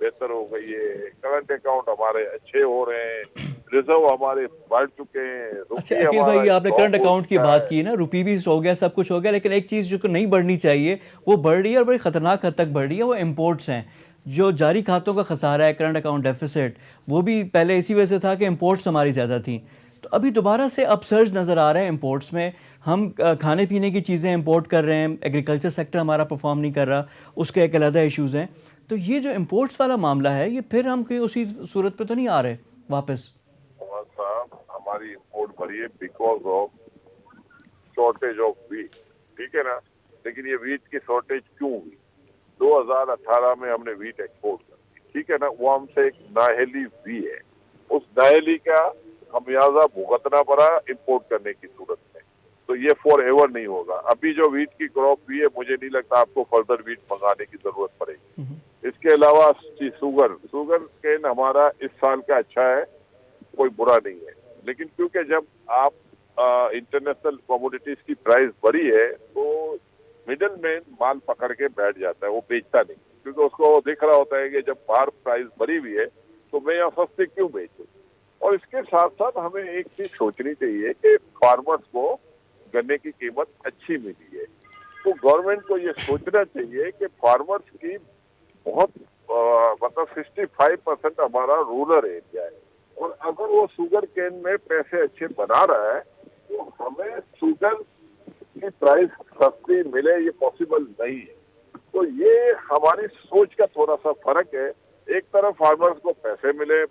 بہتر ہو گئی ہے, کرنٹ اکاؤنٹ ہمارے اچھے ہو رہے ہیں, ریزرو ہمارے بڑھ چکے ہیں, اچھا روپی عقیل ہمارا بھائی آپ نے کرنٹ اسٹرانگ ہو اکاؤنٹ کی چکا بات ہے. کی نا, روپی بھی ہو گیا, سب کچھ ہو گیا, لیکن ایک چیز جو کہ نہیں بڑھنی چاہیے وہ بڑھ رہی ہے اور بڑی خطرناک حد تک بڑھ رہی ہے, وہ امپورٹس ہیں. جو جاری کھاتوں کا خسارہ ہے, کرنٹ اکاؤنٹ ڈیفیسٹ, وہ بھی پہلے اسی وجہ سے تھا کہ امپورٹس ہماری زیادہ تھیں. تو ابھی دوبارہ سے اب سرج نظر آ رہا ہے امپورٹس میں. ہم کھانے پینے کی چیزیں امپورٹ کر رہے ہیں, ایگریکلچر سیکٹر ہمارا پرفارم نہیں کر رہا, اس کے ایک علیحدہ ایشوز ہیں. تو یہ جو امپورٹس والا معاملہ ہے, یہ پھر ہم کوئی اسی صورت پہ تو نہیں آ رہے واپس؟ صاحب ہماری امپورٹ بڑھی ہے because of shortage of wheat, ٹھیک ہے نا. لیکن یہ ویٹ کی شارٹیج کیوں ہوئی؟ 2018 میں ہم نے ویٹ ایکسپورٹ کر دی, ٹھیک ہے نا. وہ ہم سے ایک نااہلی ہوئی ہے, اس نااہلی کا خمیازہ بھگتنا پڑا امپورٹ کرنے کی صورت میں. تو یہ فار ایور نہیں ہوگا. ابھی جو ویٹ کی کراپ ہوئی ہے, مجھے نہیں لگتا آپ کو فردر ویٹ منگانے کی ضرورت پڑے گی. اس کے علاوہ شوگر کین ہمارا اس سال کا اچھا ہے, کوئی برا نہیں ہے. لیکن کیونکہ جب آپ انٹرنیشنل کموڈیٹیز کی پرائز بڑھی ہے تو مڈل مین مال پکڑ کے بیٹھ جاتا ہے, وہ بیچتا نہیں, کیونکہ اس کو دیکھ رہا ہوتا ہے کہ جب باہر پرائز بڑھی ہوئی ہے تو میں یہاں سستے کیوں بیچوں. اور اس کے ساتھ ساتھ ہمیں ایک چیز سوچنی چاہیے کہ فارمرز کو گنے کی قیمت اچھی ملی ہے, تو گورنمنٹ کو یہ سوچنا چاہیے کہ فارمرز کی بہت مطلب 65% ہمارا رورل ایریا ہے, اور اگر وہ شوگر کین میں پیسے اچھے بنا رہا ہے تو ہمیں شوگر کی پرائز سستی ملے, یہ پاسبل نہیں ہے. تو یہ ہماری سوچ کا تھوڑا سا فرق ہے. ایک طرف فارمرز کو پیسے ملے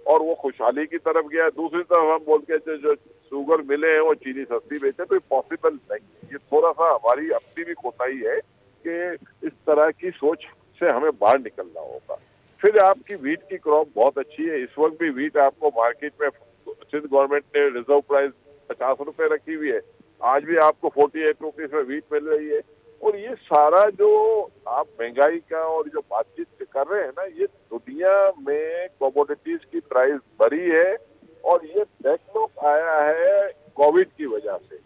اور وہ خوشحالی کی طرف گیا, دوسری طرف ہم بول کے جو شوگر ملے ہیں وہ چینی سستی بیچے, تو یہ پاسبل نہیں ہے. یہ تھوڑا سا ہماری اپنی بھی کوتاہی ہے کہ اس طرح کی سوچ سے ہمیں باہر نکلنا ہوگا. پھر آپ کی ویٹ کی کراپ بہت اچھی ہے. اس وقت بھی ویٹ آپ کو مارکیٹ میں سندھ گورنمنٹ نے ریزرو پرائز 50 روپے رکھی ہوئی ہے, آج بھی آپ کو 48 روپیز میں ویٹ مل رہی ہے. اور یہ سارا جو آپ مہنگائی کا اور جو بات چیت کر رہے ہیں نا, یہ دنیا میں کموڈیٹیز کی پرائز بڑھی ہے اور یہ بیک لاگ آیا ہے کووڈ کی وجہ سے,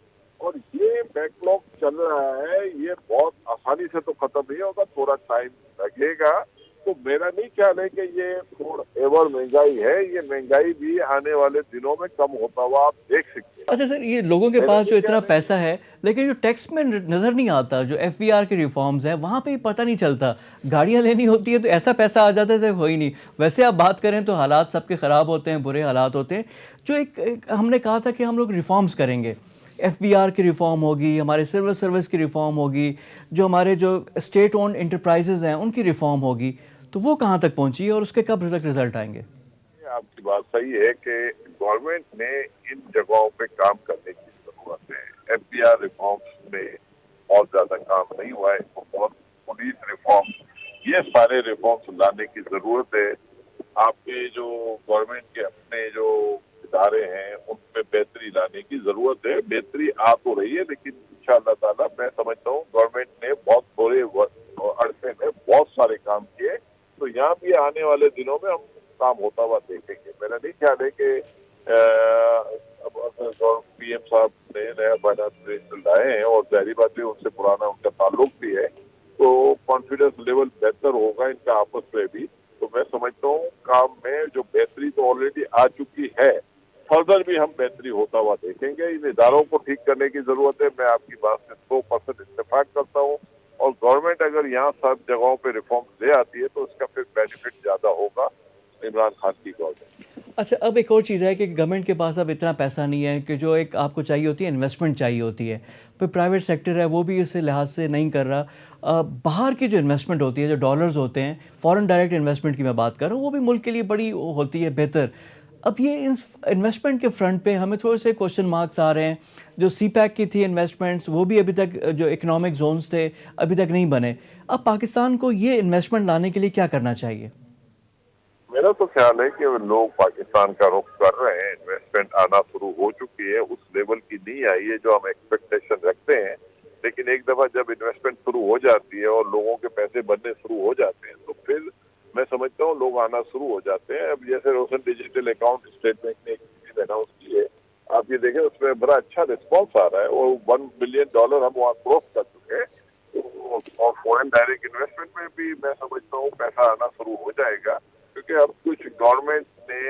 اور یہ بیک لاگ چل رہا ہے. یہ بہت آسانی سے تو ختم نہیں ہوگا, تھوڑا ٹائم لگے گا. تو میرا نہیں خیال ہے کہ یہ فور ایور مہنگائی ہے, یہ مہنگائی بھی آنے والے دنوں میں کم ہوتا ہوا آپ دیکھ سکتے ہیں. اچھا سر, یہ لوگوں کے پاس جو اتنا پیسہ ہے لیکن جو ٹیکس میں نظر نہیں آتا, جو ایف بی آر کے ریفارمز ہیں وہاں پہ پتہ نہیں چلتا. گاڑیاں لینی ہوتی ہیں تو ایسا پیسہ آ جاتا ہے ہو ہی نہیں. ویسے آپ بات کریں تو حالات سب کے خراب ہوتے ہیں, برے حالات ہوتے ہیں. جو ایک ہم نے کہا تھا کہ ہم لوگ ریفارمز کریں گے, ایف بی آر کی ریفارم ہوگی, ہمارے سول سروس کی ریفارم ہوگی, جو ہمارے جو اسٹیٹ اونڈ انٹرپرائزز ہیں ان کی ریفارم ہوگی, تو وہ کہاں تک پہنچی ہے اور اس کے کب تک رزلٹ آئیں گے؟ آپ کی بات صحیح ہے کہ گورنمنٹ نے ان جگہوں پہ کام کرنے کی ضرورت ہے. ایف بی آر ریفارمس میں بہت زیادہ کام نہیں ہوا ہے, بہت پولیس ریفارم, یہ سارے ریفارمس لانے کی ضرورت ہے. آپ کے جو گورنمنٹ کے اپنے جو ادارے ہیں ان پہ بہتری لانے کی ضرورت ہے. بہتری آ تو رہی ہے, لیکن انشاءاللہ تعالیٰ میں سمجھتا ہوں گورنمنٹ نے بہت تھوڑے عرصے میں بہت سارے کام کیے, تو یہاں بھی آنے والے دنوں میں ہم کام ہوتا ہوا دیکھیں گے. میرا نہیں خیال ہے کہ پی ایم صاحب نے نیا فائنانس منسٹر لائے ہیں اور ظاہری بات ہے ان سے پرانا ان کا تعلق بھی ہے, تو کانفیڈنس لیول بہتر ہوگا ان کا آپس میں بھی. تو میں سمجھتا ہوں کام میں جو بہتری تو آلریڈی آ چکی ہے, فردر بھی ہم بہتری ہوتا ہوا دیکھیں گے. ان اداروں کو ٹھیک کرنے کی ضرورت ہے, میں آپ کی بات سے 100% اتفاق کرتا ہوں. اور گورنمنٹ اگر یہاں سب جگہوں پہ ریفارم لے آتی ہے تو اس کا پھر بینیفٹ زیادہ ہوگا عمران خان کی گورنمنٹ. اچھا, اب ایک اور چیز ہے کہ گورنمنٹ کے پاس اب اتنا پیسہ نہیں ہے کہ جو ایک آپ کو چاہیے ہوتی ہے انویسٹمنٹ چاہیے ہوتی ہے. پھر پرائیویٹ سیکٹر ہے وہ بھی اس لحاظ سے نہیں کر رہا. باہر کی جو انویسٹمنٹ ہوتی ہے, جو ڈالرز ہوتے ہیں, فورن ڈائریکٹ انویسٹمنٹ کی میں بات کر رہا ہوں, وہ بھی ملک کے لیے بڑی ہوتی ہے بہتر. اب یہ انویسٹمنٹ کے فرنٹ پہ ہمیں تھوڑے سے کوشچن مارکس آ رہے ہیں. جو سی پیک کی تھی انویسٹمنٹس, وہ بھی ابھی تک جو اکنامک زونز تھے ابھی تک نہیں بنے. اب پاکستان کو یہ انویسٹمنٹ لانے کے لیے کیا کرنا چاہیے؟ میرا تو خیال ہے کہ لوگ پاکستان کا رخ کر رہے ہیں, انویسٹمنٹ آنا شروع ہو چکی ہے. اس لیول کی نہیں آئی ہے جو ہم ایکسپیکٹیشن رکھتے ہیں, لیکن ایک دفعہ جب انویسٹمنٹ شروع ہو جاتی ہے اور لوگوں کے پیسے بننے شروع ہو جاتے ہیں تو پھر میں سمجھتا ہوں لوگ آنا شروع ہو جاتے ہیں. اب جیسے روشن ڈیجیٹل اکاؤنٹ اسٹیٹ بینک نے ایک چیز اناؤنس کی ہے, آپ یہ دیکھیں اس میں بڑا اچھا رسپانس آ رہا ہے, اور $1 بلین ہم وہاں کراس کر چکے ہیں. اور فورن ڈائریکٹ انویسٹمنٹ میں بھی میں سمجھتا ہوں پیسہ آنا شروع ہو جائے گا، کیونکہ اب کچھ گورنمنٹ نے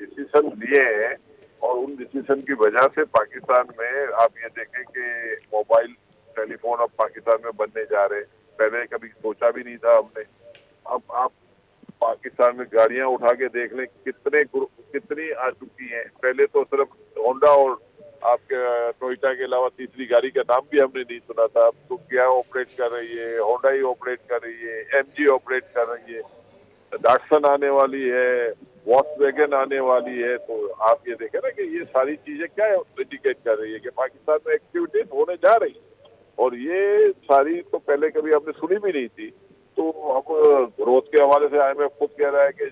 ڈیسیزن لیے ہیں اور ان ڈیسیزن کی وجہ سے پاکستان میں آپ یہ دیکھیں کہ موبائل ٹیلی فون اب پاکستان میں بننے جا رہے، پہلے کبھی سوچا بھی نہیں تھا ہم نے. اب آپ پاکستان میں گاڑیاں اٹھا کے دیکھ لیں کتنی آ چکی ہیں. پہلے تو صرف ہونڈا اور آپ کے ٹوئوٹا کے علاوہ تیسری گاڑی کا نام بھی ہم نے نہیں سنا تھا. اب تو کیا آپریٹ کر رہی ہے، ہونڈا ہی آپریٹ کر رہی ہے، ایم جی آپریٹ کر رہی ہے، ڈاٹسن آنے والی ہے، واکس ویگن آنے والی ہے. تو آپ یہ دیکھیں نا کہ یہ ساری چیزیں کیا انڈیکیٹ کر رہی ہے کہ پاکستان میں ایکٹیویٹیز ہونے جا رہی ہے، اور یہ ساری تو پہلے کبھی ہم نے سنی بھی نہیں تھی. تو اب گروتھ کے حوالے سے آئی ایم ایف خود کہہ رہا ہے کہ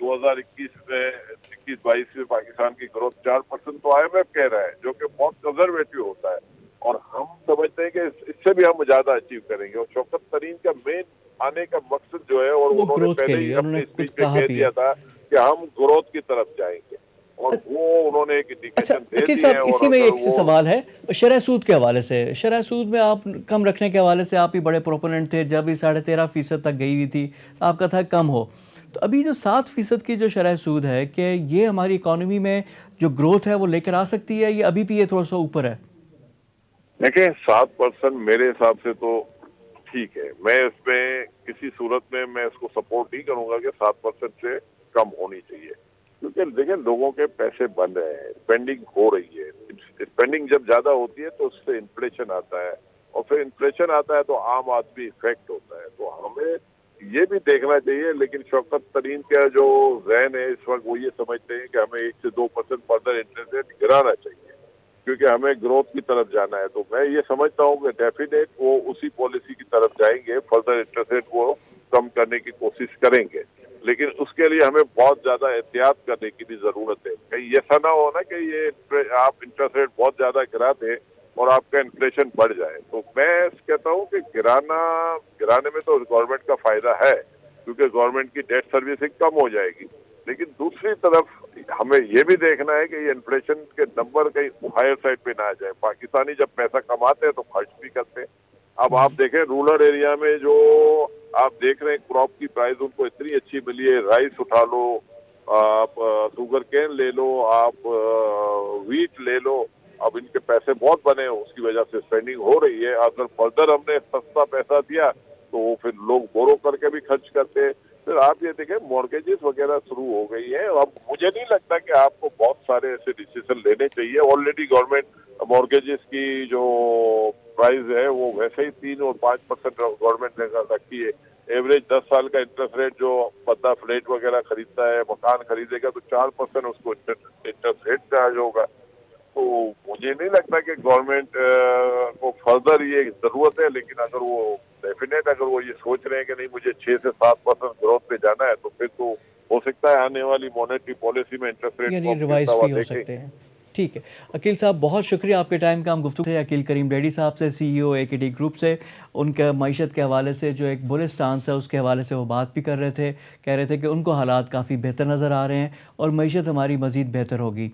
2021-22 میں پاکستان کی گروتھ 4% تو آئی ایم ایف کہہ رہا ہے، جو کہ بہت کنزرویٹو ہوتا ہے، اور ہم سمجھتے ہیں کہ اس سے بھی ہم زیادہ اچیو کریں گے. اور شوکت ترین کا مین آنے کا مقصد جو ہے، اور انہوں نے پہلے ہی اپنی اسپیچ میں کہہ دیا تھا کہ ہم گروتھ کی طرف جائیں گے، اور وہ انہوں نے ایک انڈیکیشن دے دی ہے. اسی میں ایک سوال ہے شرح سود کے حوالے سے. شرح سود میں آپ کم رکھنے کے حوالے سے آپ ہی بڑے پروپوننٹ تھے، جب یہ 13.5% تک گئی ہوئی تھی آپ کا تھا کم ہو. تو ابھی جو 7% کی جو شرح سود ہے، کہ یہ ہماری اکانومی میں جو گروتھ ہے وہ لے کر آ سکتی ہے، یا ابھی بھی یہ تھوڑا سا اوپر ہے؟ دیکھیں 7% میرے حساب سے تو ٹھیک ہے. میں اس میں کسی صورت میں اس کو سپورٹ نہیں کروں گا کہ 7% سے کم ہونی چاہیے، کیونکہ دیکھیں لوگوں کے پیسے بن رہے ہیں، اسپینڈنگ ہو رہی ہے. اسپینڈنگ جب زیادہ ہوتی ہے تو اس سے انفلیشن آتا ہے، اور پھر انفلیشن آتا ہے تو عام آدمی افیکٹ ہوتا ہے. تو ہمیں یہ بھی دیکھنا چاہیے. لیکن شوکت ترین کا جو ذہن ہے اس وقت وہ یہ سمجھتے ہیں کہ ہمیں 1 سے 2% فردر انٹرسٹ ریٹ گرانا چاہیے، کیونکہ ہمیں گروتھ کی طرف جانا ہے. تو میں یہ سمجھتا ہوں کہ ڈیفینیٹ وہ اسی پالیسی کی طرف جائیں گے، فردر انٹرسٹ ریٹ وہ کم کرنے کی کوشش کریں گے. لیکن اس کے لیے ہمیں بہت زیادہ احتیاط کرنے کی بھی ضرورت ہے. کہیں ایسا نہ ہو نا کہ یہ آپ انٹرسٹ ریٹ بہت زیادہ گرا دیں اور آپ کا انفلیشن بڑھ جائے. تو میں کہتا ہوں کہ گرانے میں تو گورنمنٹ کا فائدہ ہے، کیونکہ گورنمنٹ کی ڈیٹ سروسنگ کم ہو جائے گی. لیکن دوسری طرف ہمیں یہ بھی دیکھنا ہے کہ یہ انفلیشن کے نمبر کہیں ہائر سائڈ پہ نہ آ جائے. پاکستانی جب پیسہ کماتے ہیں تو خرچ بھی کرتے ہیں. اب آپ دیکھیں رورل ایریا میں جو آپ دیکھ رہے ہیں کراپ کی پرائز ان کو اتنی اچھی ملی ہے، رائس اٹھا لو آپ، شوگر کین لے لو آپ، ویٹ لے لو. اب ان کے پیسے بہت بنے ہیں، اس کی وجہ سے اسپینڈنگ ہو رہی ہے. اگر فردر ہم نے سستا پیسہ دیا تو وہ پھر لوگ بورو کر کے بھی خرچ کرتے ہیں. پھر آپ یہ دیکھیں مارگیجز وغیرہ شروع ہو گئی ہیں. اب مجھے نہیں لگتا کہ آپ کو بہت سارے ایسے ڈیسیزن لینے چاہیے. آلریڈی گورنمنٹ مارگیجز کی جو پرائز ہے وہ ویسے ہی 3 اور 5% گورنمنٹ نے رکھی ہے. ایوریج 10 سال کا انٹرسٹ ریٹ جو بندہ فلیٹ وغیرہ خریدتا ہے، مکان خریدے گا، تو 4% اس کو انٹرسٹ ریٹ چارج ہوگا. تو مجھے نہیں لگتا کہ گورنمنٹ کو فردر یہ ضرورت ہے. لیکن اگر وہ ڈیفینیٹ اگر وہ یہ سوچ رہے ہیں کہ نہیں مجھے 6 سے 7% گروتھ پہ جانا ہے، تو پھر تو ہو سکتا ہے آنے والی مانیٹری پالیسی میں انٹرسٹ ریٹ یعنی ریوائز بھی ہو سکتے ہیں. ٹھیک ہے عقیل صاحب، بہت شکریہ آپ کے ٹائم کا. ہم گفتگو تھے عقیل کریم ڈیڈی صاحب سے، سی ای او اے کے ڈی گروپ سے. ان کا معیشت کے حوالے سے جو ایک بولے سٹانس ہے اس کے حوالے سے وہ بات بھی کر رہے تھے، کہہ رہے تھے کہ ان کو حالات کافی بہتر نظر آ رہے ہیں اور معیشت ہماری مزید بہتر ہوگی.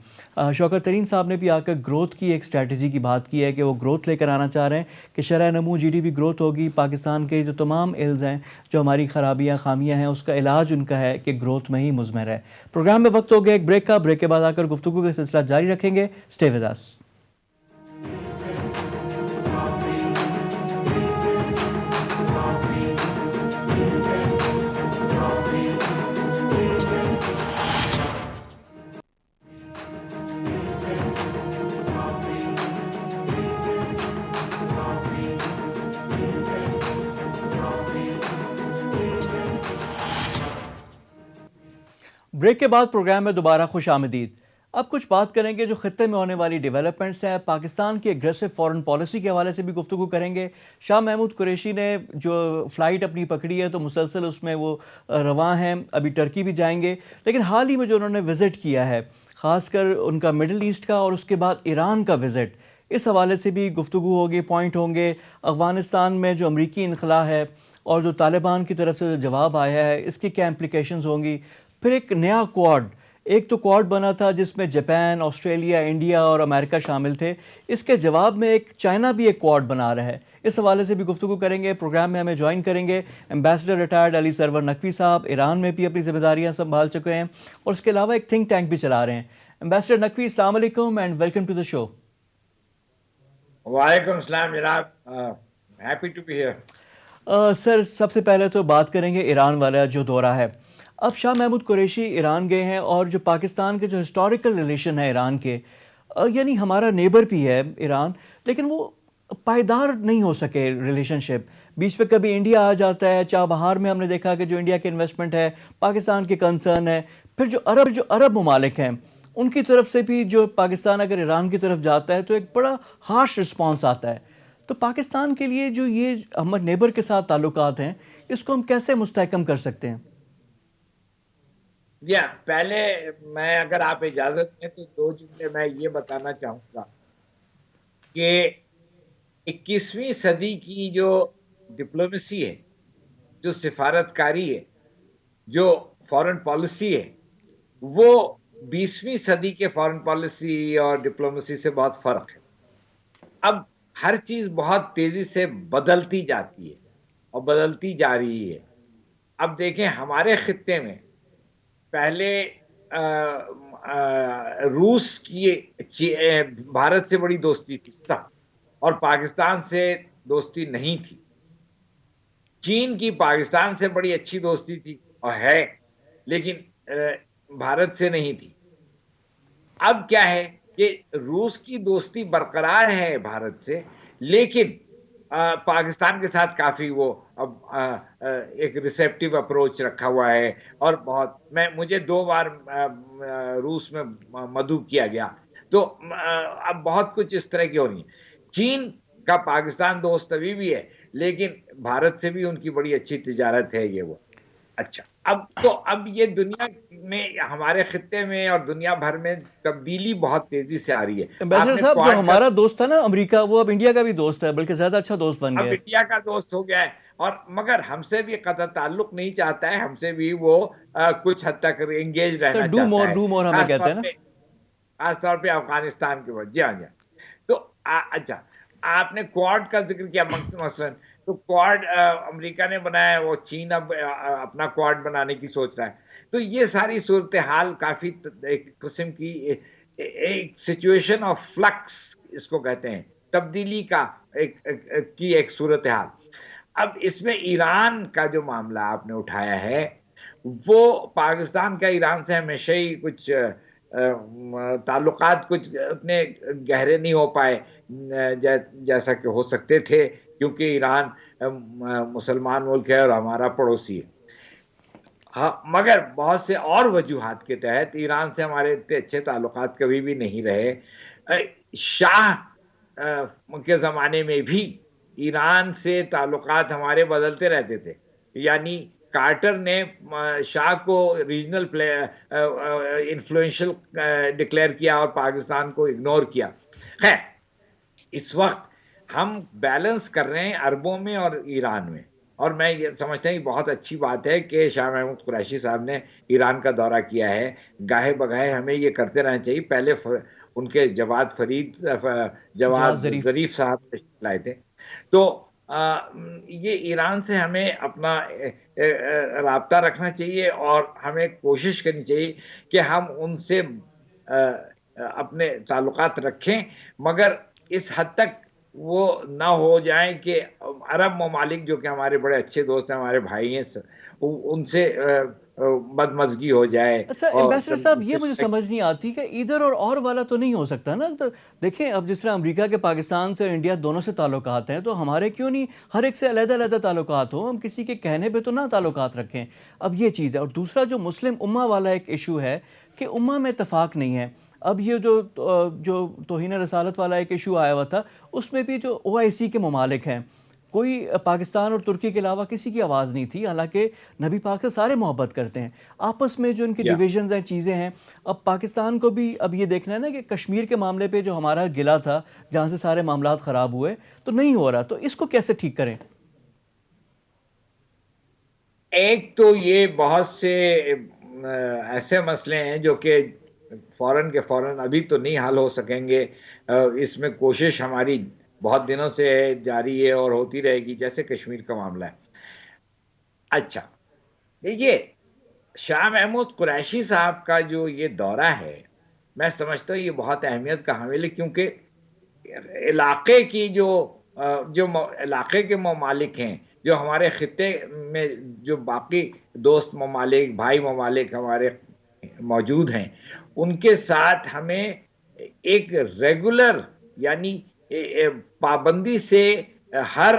شوکت ترین صاحب نے بھی آ کر گروتھ کی ایک اسٹریٹجی کی بات کی ہے کہ وہ گروتھ لے کر آنا چاہ رہے ہیں کہ شرح نمو جی ڈی پی گروتھ ہوگی. پاکستان کے جو تمام ایلز ہیں، جو ہماری خرابیاں خامیاں ہیں، اس کا علاج ان کا ہے کہ گروتھ میں ہی مضمر ہے. پروگرام میں وقت ہو گیا ایک بریک کا. بریک کے بعد آ کر گفتگو کا سلسلہ جاری رکھیں گے. Stay with us. بریک کے بعد پروگرام میں دوبارہ خوش آمدید. اب کچھ بات کریں گے جو خطے میں ہونے والی ڈیولپمنٹس ہیں. پاکستان کی اگریسو فورن پالیسی کے حوالے سے بھی گفتگو کریں گے. شاہ محمود قریشی نے جو فلائٹ اپنی پکڑی ہے تو مسلسل اس میں وہ رواں ہیں، ابھی ٹرکی بھی جائیں گے. لیکن حال ہی میں جو انہوں نے وزٹ کیا ہے، خاص کر ان کا مڈل ایسٹ کا اور اس کے بعد ایران کا وزٹ، اس حوالے سے بھی گفتگو ہوگی، پوائنٹ ہوں گے. افغانستان میں جو امریکی انخلا ہے اور جو طالبان کی طرف سے جو جواب آیا ہے، اس کی کیا امپلیکیشنز ہوں گی. پھر ایک نیا کوڈ ایک تو کوڈ بنا تھا جس میں جاپان، آسٹریلیا، انڈیا اور امریکہ شامل تھے، اس کے جواب میں ایک چائنا بھی ایک کوڈ بنا رہا ہے. اس حوالے سے بھی گفتگو کریں گے. پروگرام میں ہمیں جوائن کریں گے ایمبیسڈر ریٹائرڈ علی سرور نقوی صاحب. ایران میں بھی اپنی ذمہ داریاں سنبھال چکے ہیں اور اس کے علاوہ ایک تھنک ٹینک بھی چلا رہے ہیں. ایمبیسڈر نقوی، السلام علیکم اینڈ ویلکم ٹو دا شو. وعلیکم السلام جناب، ہیپی ٹو بی ہیئر. سر، سب سے پہلے تو بات کریں گے ایران والا جو دورہ ہے. اب شاہ محمود قریشی ایران گئے ہیں اور جو پاکستان کے جو ہسٹوریکل ریلیشن ہے ایران کے، یعنی ہمارا نیبر بھی ہے ایران، لیکن وہ پائیدار نہیں ہو سکے ریلیشن شپ. بیچ پہ کبھی انڈیا آ جاتا ہے، چابہار میں ہم نے دیکھا کہ جو انڈیا کے انویسٹمنٹ ہے، پاکستان کے کنسرن ہے. پھر جو عرب ممالک ہیں ان کی طرف سے بھی جو پاکستان اگر ایران کی طرف جاتا ہے تو ایک بڑا ہارش رسپانس آتا ہے. تو پاکستان کے لیے جو یہ ہمارے نیبر کے ساتھ تعلقات ہیں، اس کو ہم کیسے مستحکم کر سکتے ہیں؟ جی ہاں، پہلے میں اگر آپ اجازت دیں تو 2 جملے میں یہ بتانا چاہوں گا کہ 21ویں صدی کی جو ڈپلومیسی ہے، جو سفارتکاری ہے، جو فارن پالیسی ہے، وہ 20ویں صدی کے فارن پالیسی اور ڈپلومیسی سے بہت فرق ہے. اب ہر چیز بہت تیزی سے بدلتی جاتی ہے اور بدلتی جا رہی ہے. اب دیکھیں ہمارے خطے میں پہلے روس کی بھارت سے بڑی دوستی تھی سخت، اور پاکستان سے دوستی نہیں تھی. چین کی پاکستان سے بڑی اچھی دوستی تھی اور ہے، لیکن بھارت سے نہیں تھی. اب کیا ہے کہ روس کی دوستی برقرار ہے بھارت سے، لیکن پاکستان کے ساتھ کافی وہ اب ایک ریسیپٹیو اپروچ رکھا ہوا ہے. اور مجھے 2 بار روس میں مدعو کیا گیا، تو اب بہت کچھ اس طرح کی ہو رہی ہے. چین کا پاکستان دوست ابھی بھی ہے، لیکن بھارت سے بھی ان کی بڑی اچھی تجارت ہے. یہ وہ اچھا، اب یہ دنیا میں، ہمارے خطے میں اور دنیا بھر میں تبدیلی بہت تیزی سے آ رہی ہے. امبیسڈر صاحب، جو ہمارا دوست تھا نا امریکہ، وہ اب انڈیا کا بھی دوست ہے، بلکہ زیادہ اچھا دوست بن گیا. اب انڈیا کا دوست ہو گیا ہے، اور مگر ہم سے بھی قطع تعلق نہیں چاہتا ہے. ہم سے بھی وہ کچھ حد تک انگیج رہنا چاہتا ہے، ڈو مور ہمیں کہتے ہیں نا، خاص طور پہ افغانستان کے بعد. جی ہاں. تو اچھا، آپ نے کوارڈ کا ذکر کیا مثلا. تو کوارڈ امریکہ نے بنایا ہے، وہ چین اب اپنا کوارڈ بنانے کی سوچ رہا ہے. تو یہ ساری صورتحال کافی ایک قسم کی ایک سچویشن آف فلکس اس کو کہتے ہیں، تبدیلی کی ایک صورتحال. اب اس میں ایران کا جو معاملہ آپ نے اٹھایا ہے، وہ پاکستان کا ایران سے ہمیشہ ہی کچھ تعلقات کچھ اتنے گہرے نہیں ہو پائے جیسا کہ ہو سکتے تھے، کیونکہ ایران مسلمان ملک ہے اور ہمارا پڑوسی ہے. مگر بہت سے اور وجوہات کے تحت ایران سے ہمارے اتنے اچھے تعلقات کبھی بھی نہیں رہے. شاہ کے زمانے میں بھی ایران سے تعلقات ہمارے بدلتے رہتے تھے. یعنی کارٹر نے شاہ کو ریجنل انفلوئنشل ڈکلیئر کیا اور پاکستان کو اگنور کیا. خیر، اس وقت ہم بیلنس کر رہے ہیں عربوں میں اور ایران میں، اور میں یہ سمجھتا ہوں بہت اچھی بات ہے کہ شاہ محمود قریشی صاحب نے ایران کا دورہ کیا ہے. گاہے بگاہے ہمیں یہ کرتے رہنا چاہیے. پہلے ان کے جواد ظریف صاحب لائے تھے. تو یہ ایران سے ہمیں اپنا رابطہ رکھنا چاہیے اور ہمیں کوشش کرنی چاہیے کہ ہم ان سے اپنے تعلقات رکھیں، مگر اس حد تک وہ نہ ہو جائیں کہ عرب ممالک جو کہ ہمارے بڑے اچھے دوست ہیں، ہمارے بھائی ہیں، ان سے بدمزگی ہو جائے. اچھا ایمبیسڈر صاحب، یہ مجھے سمجھ نہیں آتی کہ ادھر اور والا تو نہیں ہو سکتا نا. تو دیکھیں، اب جس طرح امریکہ کے پاکستان سے انڈیا دونوں سے تعلقات ہیں، تو ہمارے کیوں نہیں ہر ایک سے علیحدہ علیحدہ تعلقات ہوں؟ ہم کسی کے کہنے پہ تو نہ تعلقات رکھیں. اب یہ چیز ہے. اور دوسرا جو مسلم امہ والا ایک ایشو ہے کہ امہ میں اتفاق نہیں ہے. اب یہ جو توہین رسالت والا ایک ایشو آیا ہوا تھا، اس میں بھی جو OIC کے ممالک ہیں، کوئی پاکستان اور ترکی کے علاوہ کسی کی آواز نہیں تھی، حالانکہ نبی پاک سے سارے محبت کرتے ہیں. آپس میں جو ان کی ڈویژنز ہیں، چیزیں ہیں. اب پاکستان کو بھی اب یہ دیکھنا ہے نا کہ کشمیر کے معاملے پہ جو ہمارا گلہ تھا، جہاں سے سارے معاملات خراب ہوئے، تو نہیں ہو رہا. تو اس کو کیسے ٹھیک کریں؟ ایک تو یہ بہت سے ایسے مسئلے ہیں جو کہ فوراً کے فوراً ابھی تو نہیں حل ہو سکیں گے. اس میں کوشش ہماری بہت دنوں سے جاری ہے اور ہوتی رہے گی، جیسے کشمیر کا معاملہ ہے. اچھا دیکھیے، شاہ محمود قریشی صاحب کا جو یہ دورہ ہے، میں سمجھتا ہوں یہ بہت اہمیت کا حامل ہے، کیونکہ علاقے کی جو علاقے کے ممالک ہیں، جو ہمارے خطے میں جو باقی دوست ممالک، بھائی ممالک ہمارے موجود ہیں، ان کے ساتھ ہمیں ایک ریگولر، یعنی پابندی سے ہر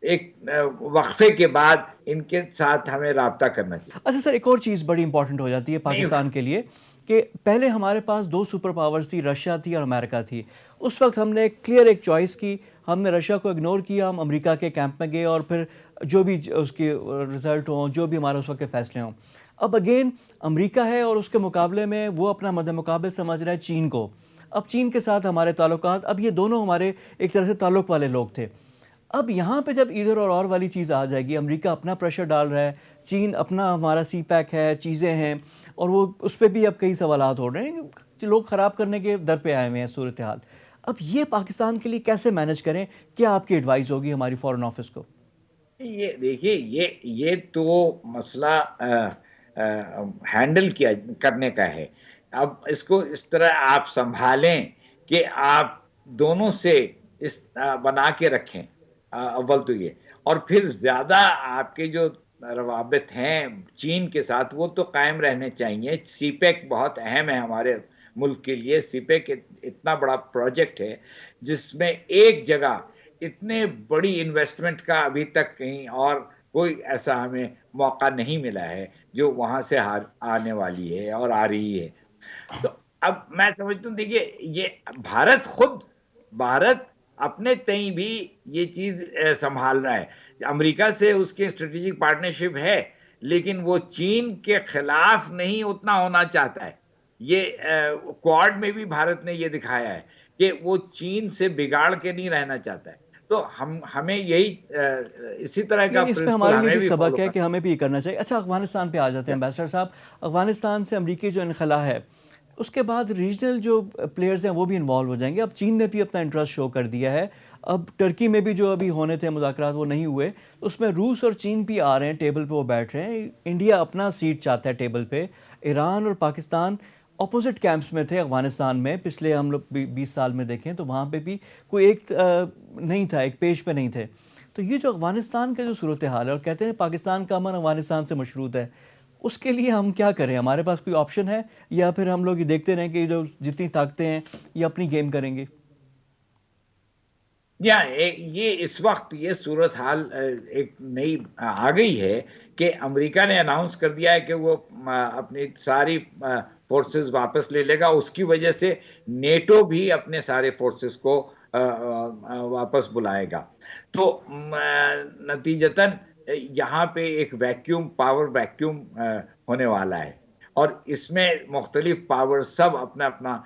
ایک وقفے کے بعد ان کے ساتھ ہمیں رابطہ کرنا چاہیے. اچھا سر، ایک اور چیز بڑی امپورٹنٹ ہو جاتی ہے پاکستان کے لیے کہ پہلے ہمارے پاس 2 سپر پاورز تھی، رشیا تھی اور امریکہ تھی. اس وقت ہم نے ایک چوائس کی، ہم نے رشیا کو اگنور کیا، ہم امریکہ کے کیمپ میں گئے اور پھر جو بھی اس کے رزلٹ ہوں، جو بھی ہمارے اس وقت کے فیصلے ہوں. اب اگین امریکہ ہے اور اس کے مقابلے میں وہ اپنا مد مقابل سمجھ رہا ہے چین کو. اب چین کے ساتھ ہمارے تعلقات، اب یہ دونوں ہمارے ایک طرح سے تعلق والے لوگ تھے. اب یہاں پہ جب ادھر اور والی چیز آ جائے گی، امریکہ اپنا پریشر ڈال رہا ہے، چین اپنا، ہمارا سی پیک ہے، چیزیں ہیں، اور وہ اس پہ بھی اب کئی سوالات ہو رہے ہیں کہ لوگ خراب کرنے کے در پہ آئے ہوئے ہیں صورتحال. اب یہ پاکستان کے لیے کیسے مینج کریں؟ کیا آپ کی ایڈوائز ہوگی ہماری فورن آفس کو؟ یہ دیکھیے، یہ تو مسئلہ ہینڈل کرنے کا ہے. اب اس کو اس طرح آپ سنبھالیں کہ آپ دونوں سے اس بنا کے رکھیں، اول تو یہ. اور پھر زیادہ آپ کے جو روابط ہیں چین کے ساتھ، وہ تو قائم رہنے چاہیے. سی پیک بہت اہم ہے ہمارے ملک کے لیے. سی پیک اتنا بڑا پروجیکٹ ہے جس میں ایک جگہ اتنے بڑی انویسٹمنٹ کا ابھی تک کہیں اور کوئی ایسا ہمیں موقع نہیں ملا ہے جو وہاں سے آنے والی ہے اور آ رہی ہے. تو اب میں سمجھتا ہوں، دیکھیے، یہ بھارت اپنے تئیں بھی یہ چیز سنبھال رہا ہے. امریکہ سے اس کی اسٹریٹجک پارٹنرشپ ہے، لیکن وہ چین کے خلاف نہیں اتنا ہونا چاہتا ہے. یہ کوڈ میں بھی بھارت نے یہ دکھایا ہے کہ وہ چین سے بگاڑ کے نہیں رہنا چاہتا ہے. تو ہمیں یہی اسی طرح کا یعنی اس پہ پرنسپل ہمارے لیے ہمیں بھی بھی سبق فالو ہے کرنا. کہ ہمیں بھی یہ کرنا چاہیے. اچھا، افغانستان پہ آ جاتے ہیں امبیسڈر صاحب. افغانستان سے امریکی جو انخلا ہے، اس کے بعد ریجنل جو پلیئرز ہیں وہ بھی انوالو ہو جائیں گے. اب چین نے بھی اپنا انٹرسٹ شو کر دیا ہے. اب ٹرکی میں بھی جو ابھی ہونے تھے مذاکرات وہ نہیں ہوئے، اس میں روس اور چین بھی آ رہے ہیں ٹیبل پہ، وہ بیٹھ رہے ہیں. انڈیا اپنا سیٹ چاہتا ہے ٹیبل پہ. ایران اور پاکستان اپوزٹ کیمپس میں تھے افغانستان میں. پچھلے ہم لوگ 20 سال میں دیکھیں تو وہاں پہ بھی کوئی ایک نہیں تھا، ایک پیج پہ نہیں تھے. تو یہ جو افغانستان کا جو صورتحال ہے، اور کہتے ہیں پاکستان کا امن افغانستان سے مشروط ہے، اس کے لیے ہم کیا کریں؟ ہمارے پاس کوئی آپشن ہے یا پھر ہم لوگ یہ دیکھتے رہیں کہ جو جتنی طاقتیں ہیں یہ اپنی گیم کریں گے؟ یہ اس وقت یہ صورتحال ایک نئی آ گئی ہے کہ امریکہ نے اناؤنس کر دیا ہے کہ وہ اپنی ساری فورسز واپس لے لے گا. اس کی وجہ سے نیٹو بھی اپنے سارے فورسز کو واپس بلائے گا. تو نتیجتاً یہاں پہ ایک پاور ویکیوم ہونے والا ہے، اور اس میں مختلف پاور سب اپنا اپنا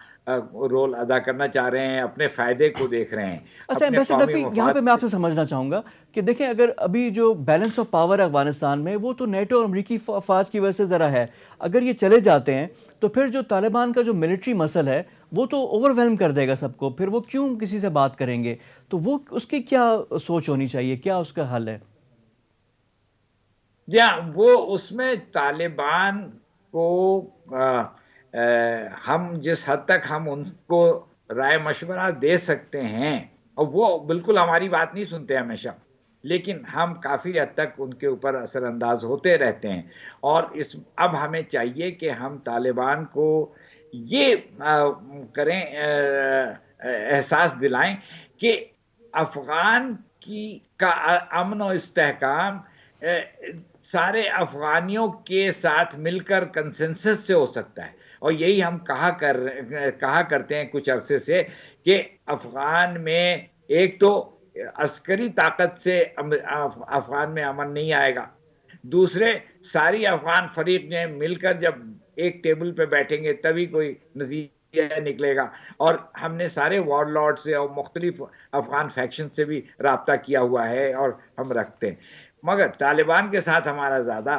رول ادا کرنا چاہ رہے ہیں، اپنے فائدے کو دیکھ رہے ہیں، اچھا اپنے ایمبیسڈر قومی نقوی، یہاں مفاد. پہ میں آپ سے سمجھنا چاہوں گا کہ دیکھیں، اگر ابھی جو بیلنس آف پاور ہے افغانستان میں، وہ تو نیٹو اور امریکی افواج کی وجہ سے ذرا ہے. اگر یہ چلے جاتے ہیں تو پھر جو طالبان کا جو ملٹری مسل ہے وہ تو اوور ویلم کر دے گا سب کو. پھر وہ کیوں کسی سے بات کریں گے؟ تو وہ اس کی کیا سوچ ہونی چاہیے، کیا اس کا حل ہے؟ وہ اس میں طالبان کو ہم جس حد تک ہم ان کو رائے مشورہ دے سکتے ہیں، اور وہ بالکل ہماری بات نہیں سنتے ہمیشہ، لیکن ہم کافی حد تک ان کے اوپر اثر انداز ہوتے رہتے ہیں. اور اب ہمیں چاہیے کہ ہم طالبان کو یہ کریں، احساس دلائیں کہ افغان کا امن و استحکام سارے افغانیوں کے ساتھ مل کر کنسنسس سے ہو سکتا ہے. اور یہی ہم کہا کرتے ہیں کچھ عرصے سے کہ افغان میں ایک تو عسکری طاقت سے افغان میں امن نہیں آئے گا، دوسرے ساری افغان فریق نے مل کر جب ایک ٹیبل پہ بیٹھیں گے تبھی کوئی نتیجہ نکلے گا. اور ہم نے سارے وارڈ لارڈ سے اور مختلف افغان فیکشن سے بھی رابطہ کیا ہوا ہے اور ہم رکھتے ہیں، مگر طالبان کے ساتھ ہمارا زیادہ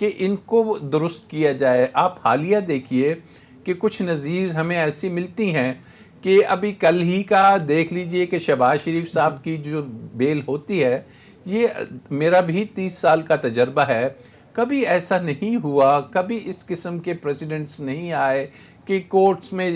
کہ ان کو درست کیا جائے. آپ حالیہ دیکھیے کہ کچھ نظیر ہمیں ایسی ملتی ہیں کہ ابھی کل ہی کا دیکھ لیجئے کہ شہباز شریف صاحب کی جو بیل ہوتی ہے، یہ میرا بھی 30 سال کا تجربہ ہے، کبھی ایسا نہیں ہوا، کبھی اس قسم کے پریسیڈنٹس نہیں آئے کہ کورٹس میں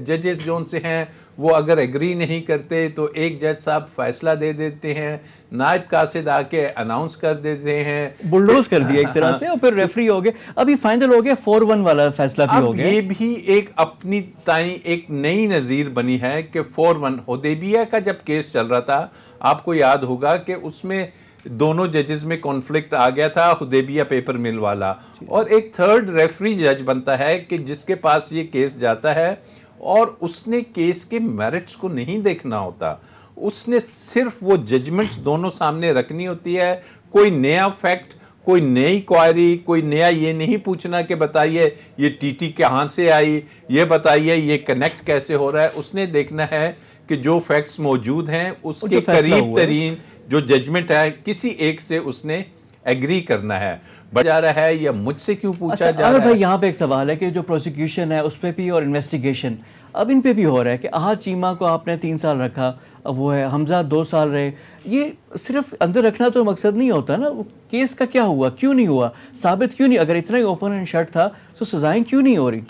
ججز جو ان سے ہیں وہ اگر ایگری نہیں کرتے تو ایک جج صاحب فیصلہ دے دیتے ہیں، نائب قاصد آ کے اناؤنس کر دیتے ہیں، بلڈوز کر دیا ایک طرح سے، اور پھر ریفری ہو گئے. ابھی فائنل ہو گیا 4-1 والا فیصلہ بھی ہو گیا. یہ بھی ایک اپنی تائیں ایک نئی نظیر بنی ہے کہ 4-1 حدیبیہ کا جب کیس چل رہا تھا، آپ کو یاد ہوگا کہ اس میں دونوں ججز میں کانفلکٹ آ گیا تھا، حدیبیہ پیپر مل والا، اور ایک تھرڈ ریفری جج بنتا ہے کہ جس کے پاس یہ کیس جاتا ہے اور اس نے کیس کے میرٹس کو نہیں دیکھنا ہوتا، اس نے صرف وہ ججمنٹس دونوں سامنے رکھنی ہوتی ہے. کوئی نیا فیکٹ، کوئی نئی کوائری، کوئی نیا یہ نہیں پوچھنا کہ بتائیے یہ ٹی ٹی کہاں سے آئی، یہ بتائیے یہ کنیکٹ کیسے ہو رہا ہے. اس نے دیکھنا ہے کہ جو فیکٹس موجود ہیں اس کے قریب ترین جو ججمنٹ ہے کسی ایک سے اس نے ایگری کرنا ہے. جا رہا ہے یا مجھ سے کیوں پوچھا جا رہا ہے؟ بھائی یہاں پہ ایک سوال ہے کہ جو پروسیکیوشن ہے اس پہ بھی اور انویسٹیگیشن اب ان پہ بھی ہو رہا ہے کہ احد چیمہ کو آپ نے 3 سال رکھا، اب وہ ہے حمزہ 2 سال رہے. یہ صرف اندر رکھنا تو مقصد نہیں ہوتا نا، کیس کا کیا ہوا، کیوں نہیں ہوا، ثابت کیوں نہیں، اگر اتنا ہی اوپن اینڈ شٹ تھا تو سزائیں کیوں نہیں ہو رہی؟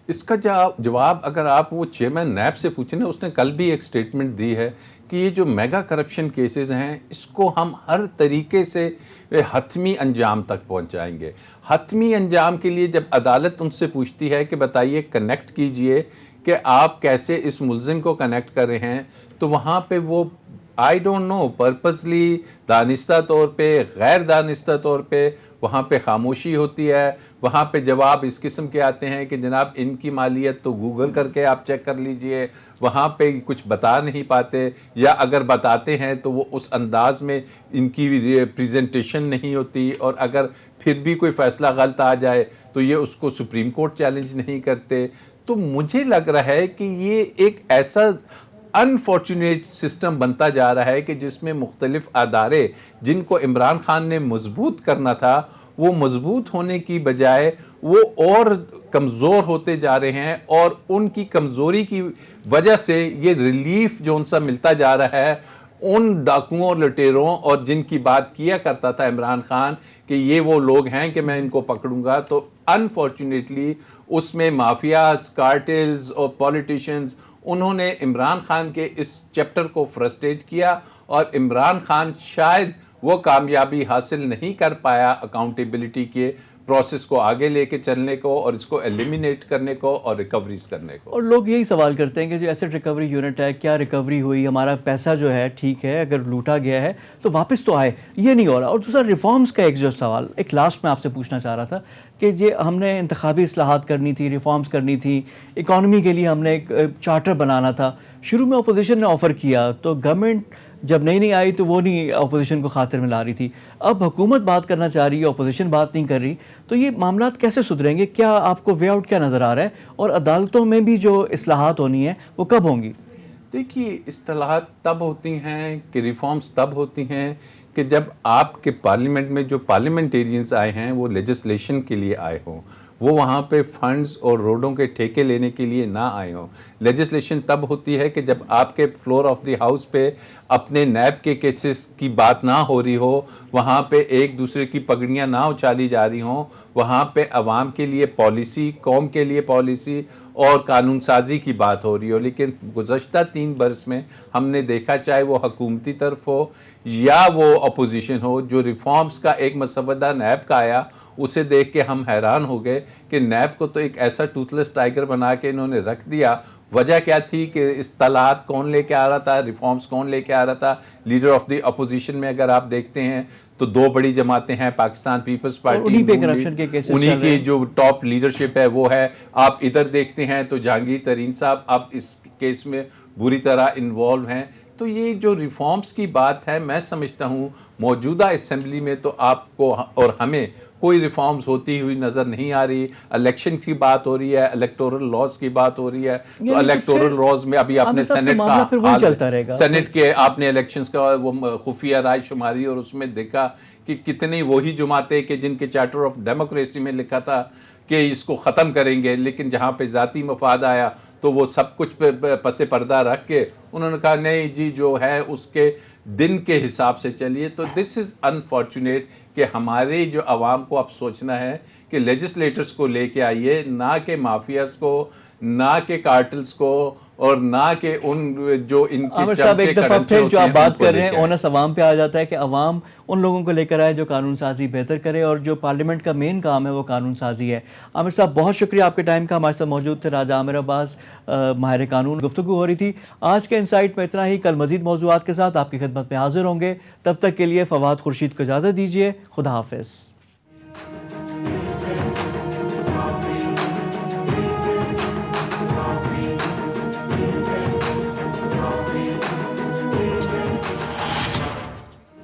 اس کا جواب اگر آپ وہ چیئرمین نیب سے پوچھیں نا، اس نے کل بھی ایک سٹیٹمنٹ دی ہے کہ یہ جو میگا کرپشن کیسز ہیں اس کو ہم ہر طریقے سے حتمی انجام تک پہنچائیں گے. حتمی انجام کے لیے جب عدالت ان سے پوچھتی ہے کہ بتائیے کنیکٹ کیجئے کہ آپ کیسے اس ملزم کو کنیکٹ کر رہے ہیں، تو وہاں پہ وہ آئی ڈونٹ نو پرپسلی، دانستہ طور پہ، غیر دانستہ طور پہ وہاں پہ خاموشی ہوتی ہے. وہاں پہ جواب اس قسم کے آتے ہیں کہ جناب ان کی مالیت تو گوگل کر کے آپ چیک کر لیجئے. وہاں پہ کچھ بتا نہیں پاتے، یا اگر بتاتے ہیں تو وہ اس انداز میں ان کی پریزنٹیشن نہیں ہوتی، اور اگر پھر بھی کوئی فیصلہ غلط آ جائے تو یہ اس کو سپریم کورٹ چیلنج نہیں کرتے. تو مجھے لگ رہا ہے کہ یہ ایک ایسا انفارچونیٹ سسٹم بنتا جا رہا ہے کہ جس میں مختلف ادارے جن کو عمران خان نے مضبوط کرنا تھا وہ مضبوط ہونے کی بجائے وہ اور کمزور ہوتے جا رہے ہیں، اور ان کی کمزوری کی وجہ سے یہ ریلیف جو ان سے ملتا جا رہا ہے ان ڈاکوؤں اور لٹیروں اور جن کی بات کیا کرتا تھا عمران خان کہ یہ وہ لوگ ہیں کہ میں ان کو پکڑوں گا، تو انفارچونیٹلی اس میں مافیاز، کارٹلز اور پولیٹیشنز انہوں نے عمران خان کے اس چیپٹر کو فرسٹریٹ کیا، اور عمران خان شاید وہ کامیابی حاصل نہیں کر پایا اکاؤنٹیبلٹی کے پروسیس کو آگے لے کے چلنے کو، اور اس کو ایلیمینیٹ کرنے کو اور ریکوریز کرنے کو. اور لوگ یہی سوال کرتے ہیں کہ جو ایسٹ ریکوری یونٹ ہے، کیا ریکوری ہوئی، ہمارا پیسہ جو ہے ٹھیک ہے، اگر لوٹا گیا ہے تو واپس تو آئے، یہ نہیں ہو رہا. اور دوسرا ریفارمز کا ایک جو سوال ایک لاسٹ میں آپ سے پوچھنا چاہ رہا تھا کہ یہ ہم نے انتخابی اصلاحات کرنی تھی، ریفارمز کرنی تھی، اکانومی کے لیے ہم نے ایک چارٹر بنانا تھا. شروع میں اپوزیشن نے آفر کیا تو گورنمنٹ جب نہیں آئی تو وہ نہیں اپوزیشن کو خاطر میں لا رہی تھی. اب حکومت بات کرنا چاہ رہی ہے، اپوزیشن بات نہیں کر رہی، تو یہ معاملات کیسے سدھریں گے؟ کیا آپ کو وے آؤٹ کیا نظر آ رہا ہے؟ اور عدالتوں میں بھی جو اصلاحات ہونی ہیں وہ کب ہوں گی؟ دیکھیے، اصلاحات تب ہوتی ہیں کہ ریفارمز تب ہوتی ہیں کہ جب آپ کے پارلیمنٹ میں جو پارلیمنٹیرینز آئے ہیں وہ لیجسلیشن کے لیے آئے ہوں، وہ وہاں پہ فنڈز اور روڈوں کے ٹھیکے لینے کے لیے نہ آئے ہوں. لیجسلیشن تب ہوتی ہے کہ جب آپ کے فلور آف دی ہاؤس پہ اپنے نیب کے کیسز کی بات نہ ہو رہی ہو، وہاں پہ ایک دوسرے کی پگڑیاں نہ اچھالی جا رہی ہوں، وہاں پہ عوام کے لیے پالیسی، قوم کے لیے پالیسی اور قانون سازی کی بات ہو رہی ہو. لیکن گزشتہ 3 برس میں ہم نے دیکھا، چاہے وہ حکومتی طرف ہو یا وہ اپوزیشن ہو، جو ریفارمز کا ایک مسودہ نیب کا آیا اسے دیکھ کے ہم حیران ہو گئے کہ نیب کو تو ایک ایسا ٹوتھ لیس ٹائگر بنا کے انہوں نے رکھ دیا. وجہ کیا تھی کہ اصطلاحات کون لے کے آ رہا تھا، ریفارمز کون لے کے آ رہا تھا؟ لیڈر آف دی اپوزیشن میں اگر آپ دیکھتے ہیں تو 2 بڑی جماعتیں ہیں، پاکستان پیپلز پارٹی، انہی کی جو ٹاپ لیڈرشپ ہے وہ ہے. آپ ادھر دیکھتے ہیں تو جہانگیر ترین صاحب اب اس کیس میں بری طرح انوالو ہیں. تو یہ جو ریفارمز کی بات ہے، میں سمجھتا ہوں موجودہ اسمبلی میں تو آپ کو اور ہمیں کوئی ریفارمز ہوتی ہوئی نظر نہیں آ رہی. الیکشن کی بات ہو رہی ہے, الیکٹورل لاز کی بات ہو رہی ہے, تو الیکٹورل لاز میں ابھی آپ نے سینٹ کے آپ نے الیکشنز کا وہ خفیہ رائے شماری اور اس میں دیکھا کہ کتنی وہی جماعتیں کہ جن کے چارٹر آف ڈیموکریسی میں لکھا تھا کہ اس کو ختم کریں گے, لیکن جہاں پہ ذاتی مفاد آیا تو وہ سب کچھ پس پردہ رکھ کے انہوں نے کہا نہیں جی جو ہے اس کے دن کے حساب سے چلیے. تو دس از انفارچونیٹ کہ ہمارے جو عوام کو اب سوچنا ہے کہ لیجسلیٹرز کو لے کے آئیے, نہ کہ مافیاز کو, نہ کہ کارٹلز کو, اور نہ کہ ان جو ان کی عامر صاحب ایک دفعہ پھر جو آپ بات کر رہے ہیں اونس عوام پہ آ جاتا ہے کہ عوام ان لوگوں کو لے کر آئے جو قانون سازی بہتر کرے, اور جو پارلیمنٹ کا مین کام ہے وہ قانون سازی ہے. عامر صاحب بہت شکریہ آپ کے ٹائم کا, ہمارے ساتھ موجود تھے راجہ عامر عباس, ماہر قانون. گفتگو ہو رہی تھی. آج کے انسائٹ میں اتنا ہی. کل مزید موضوعات کے ساتھ آپ کی خدمت میں حاضر ہوں گے. تب تک کے لیے فواد خورشید کو اجازت دیجیے. خدا حافظ.